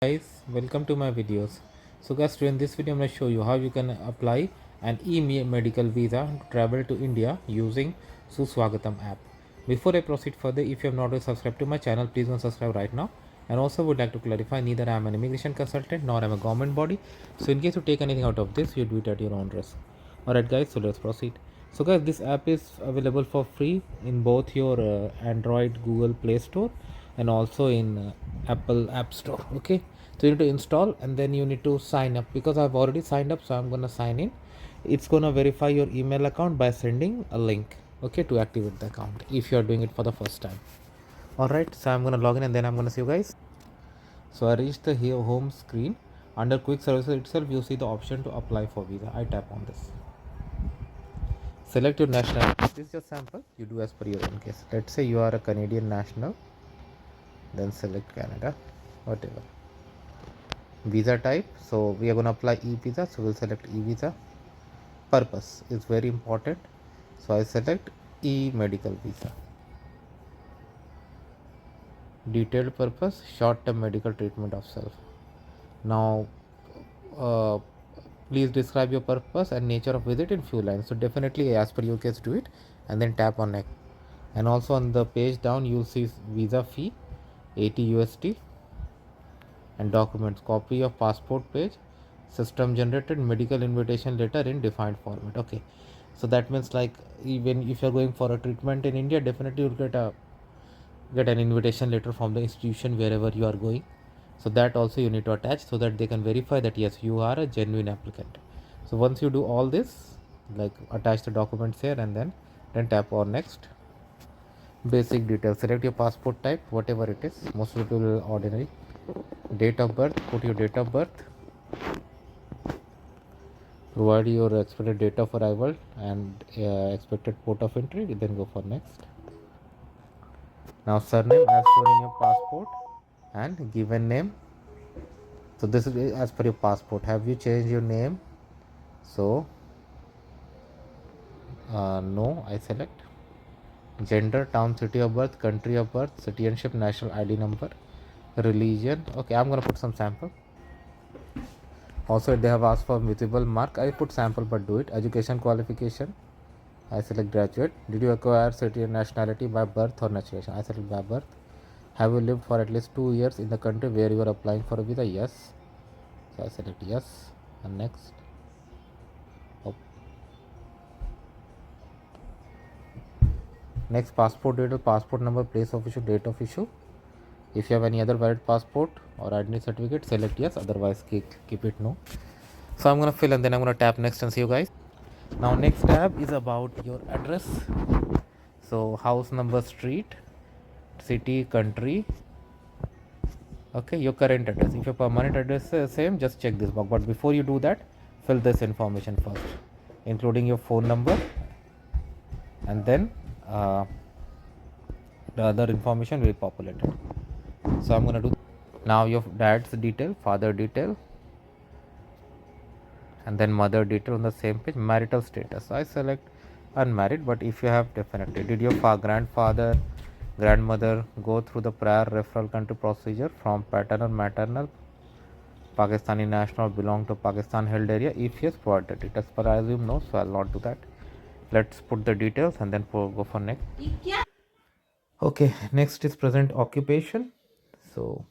Guys, welcome to my videos. So guys, today in this video I'm going to show you how you can apply an medical visa to travel to India using Su-Swagatam app. Before I proceed further, if you have not yet subscribed to my channel, please go subscribe right now. And also would like to clarify, neither I am an immigration consultant nor I am a government body, so in case you take anything out of this, you do it at your own risk. Alright guys, so let's proceed. So guys, this app is available for free in both your Android Google Play Store and also in Apple App Store. Okay, so you need to install and then you need to sign up. Because I've already signed up, so I'm gonna sign in. It's gonna verify your email account by sending a link, okay, to activate the account if you are doing it for the first time. All right, so I'm gonna log in and then I'm gonna see you guys. So I reached the here home screen. Under quick services itself, you see the option to apply for visa. I tap on this. Select your nationality. This is just sample. You do as per your own case. Let's say you are a Canadian national, then select Canada, whatever. Visa type. So we are going to apply e-visa. So we'll select e-visa. Purpose is very important. So I select e-medical visa. Detailed purpose, short-term medical treatment of self. Now, uh, please describe your purpose and nature of visit in few lines. So definitely as per your case do it and then tap on next. And also on the page down you'll see visa fee 80 USD and documents, copy of passport page, system generated medical invitation letter in defined format. Okay, so that means like even if you're going for a treatment in India, definitely you'll get an invitation letter from the institution wherever you are going. So that also you need to attach so that they can verify that yes, you are a genuine applicant. So once you do all this, like attach the documents here and then tap on next. Basic details, select your passport type, whatever it is, most people ordinary. Date of birth, put your date of birth, provide your expected date of arrival and expected port of entry, then go for next. Now surname as shown in your passport and given name. So this is as per your passport. Have you changed your name? So no, I select. Gender, town, city of birth, country of birth, citizenship, national ID number, religion. Okay, I'm gonna put some sample. Also they have asked for visible mark. I put sample but do it. Education qualification, I select graduate. Did you acquire citizen nationality by birth or naturalization? I select by birth. Have you lived for at least 2 years in the country where you are applying for a visa? Yes. So I select yes and next. Oh. Next, passport detail, passport number, place of issue, date of issue. If you have any other valid passport or identity certificate, select yes, otherwise keep it no. So I'm gonna fill and then I'm gonna tap next and see you guys. Now next tab is about your address. So house number, street, city, country. Okay, your current address. If your permanent address is same, just check this box. But before you do that, fill this information first, including your phone number and then the other information will be populated. So I'm gonna do now your dad's detail, father detail, and then mother detail on the same page. Marital status, I select unmarried, but if you have, definitely. Did your grandfather, grandmother go through the prior referral country procedure from paternal, maternal, Pakistani national, belong to Pakistan held area? If yes, provide the details. But I assume no, so I'll not do that. Let's put the details and then go for next. Okay, next is present occupation. So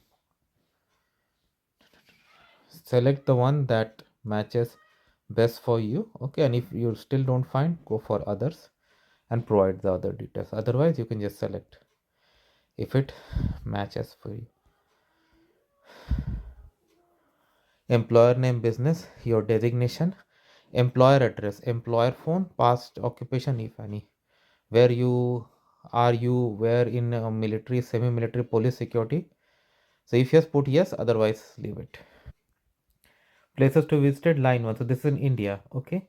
select the one that matches best for you. Okay, and if you still don't find, go for others and provide the other details. Otherwise you can just select if it matches for you. Employer name, business, your designation, employer address, employer phone, past occupation if any, where you are, you were in military, semi-military, police, security. So if yes, put yes, otherwise leave it. Places to visit, line 1. So this is in India. Okay,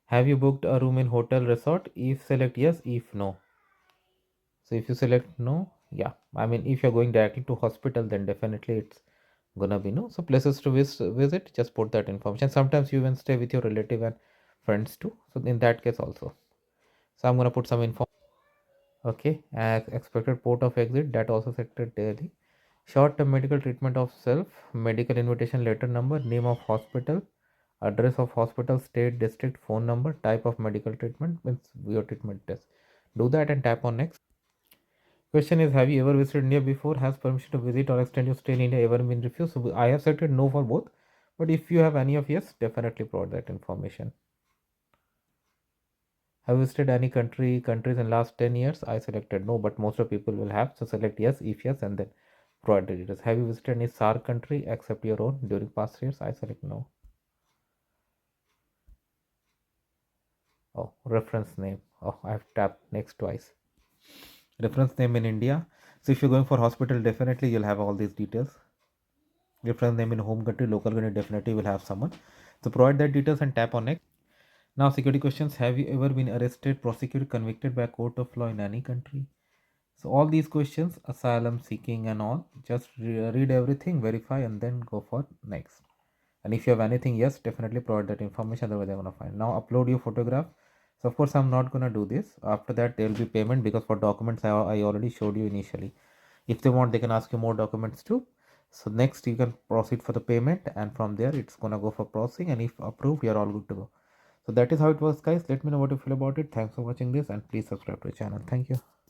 have you booked a room in hotel, resort? If select yes, if no. So if you select no, yeah, I mean if you're going directly to hospital, then definitely it's gonna be no. So places to visit, just put that information. Sometimes you even stay with your relative and friends too, so in that case also. So I'm gonna put some info. Okay, as expected port of exit, that also selected daily. Short-term medical treatment of self, medical invitation letter number, name of hospital, address of hospital, state, district, phone number, type of medical treatment, means your treatment test. Do that and tap on next. Question is, have you ever visited India before? Has permission to visit or extend your stay in India ever been refused? So I have selected no for both. But if you have any of yes, definitely provide that information. Have you visited any countries in last 10 years? I selected no, but most of people will have. So select yes if yes and then provide the details. Have you visited any SAR country except your own during past years? I select no. Oh, reference name. Oh, I have tapped next twice. Reference name in India. So if you're going for hospital, definitely you'll have all these details. Reference name in home country, local country, definitely will have someone. So provide that details and tap on next. Now security questions. Have you ever been arrested, prosecuted, convicted by a court of law in any country? So all these questions, asylum seeking and all, just read everything, verify and then go for next. And if you have anything, yes, definitely provide that information, otherwise they're gonna find. Now upload your photograph. So of course I'm not gonna do this. After that there will be payment, because for documents I already showed you initially. If they want, they can ask you more documents too. So next you can proceed for the payment, and from there it's gonna go for processing, and if approved you're all good to go. So that is how it works, guys. Let me know what you feel about it. Thanks for watching this, and please subscribe to the channel. Thank you.